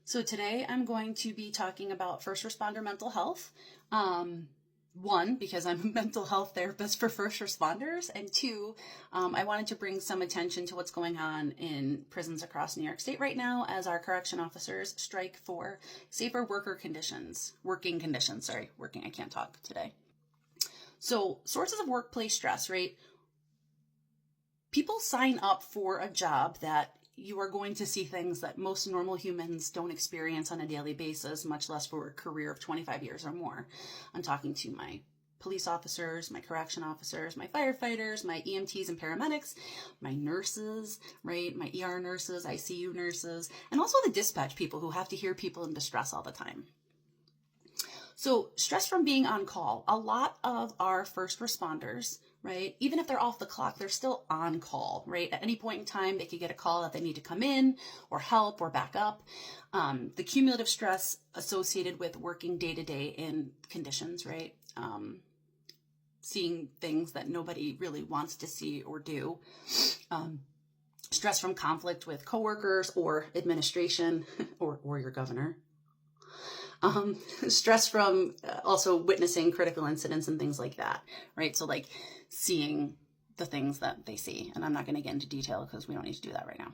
So today I'm going to be talking about first responder mental health. One, because I'm a mental health therapist for first responders, and two, I wanted to bring some attention to what's going on in prisons across New York State right now as our correction officers strike for safer working conditions, I can't talk today. So sources of workplace stress, right? People sign up for a job that you are going to see things that most normal humans don't experience on a daily basis, much less for a career of 25 years or more. I'm talking to my police officers, my correction officers, my firefighters, my EMTs and paramedics, my nurses, right? My ER nurses, ICU nurses, and also the dispatch people who have to hear people in distress all the time. So stress from being on call. A lot of our first responders, right, even if they're off the clock, they're still on call, right? At any point in time, they could get a call that they need to come in or help or back up. The cumulative stress associated with working day to day in conditions, right? Seeing things that nobody really wants to see or do. Stress from conflict with coworkers or administration or your governor. Stress from also witnessing critical incidents and things like that, right? So like seeing the things that they see. And I'm not going to get into detail because we don't need to do that right now.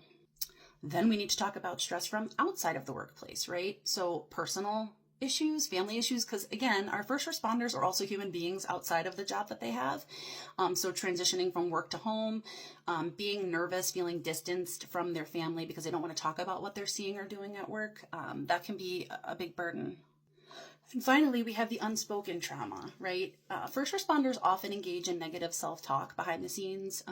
Then we need to talk about stress from outside of the workplace, right? So personal issues, family issues, because again, our first responders are also human beings outside of the job that they have. So transitioning from work to home, being nervous, feeling distanced from their family because they don't want to talk about what they're seeing or doing at work, that can be a big burden. And finally, we have the unspoken trauma, right? First responders often engage in negative self-talk behind the scenes,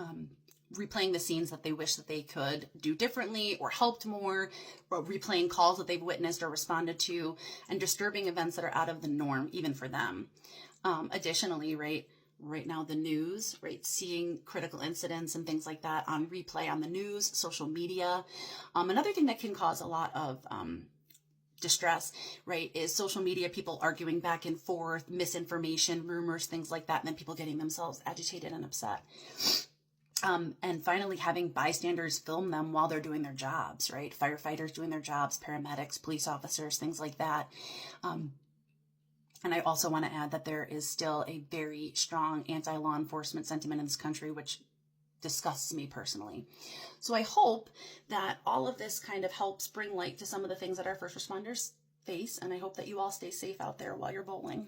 replaying the scenes that they wish that they could do differently or helped more, or replaying calls that they've witnessed or responded to, and disturbing events that are out of the norm, even for them. Additionally, right now the news, right, seeing critical incidents and things like that on replay on the news, social media. Another thing that can cause a lot of distress, right, is social media, people arguing back and forth, misinformation, rumors, things like that, and then people getting themselves agitated and upset. And finally, having bystanders film them while they're doing their jobs, right? Firefighters doing their jobs, paramedics, police officers, things like that. And I also want to add that there is still a very strong anti-law enforcement sentiment in this country, which disgusts me personally. So I hope that all of this kind of helps bring light to some of the things that our first responders face, and I hope that you all stay safe out there while you're bowling.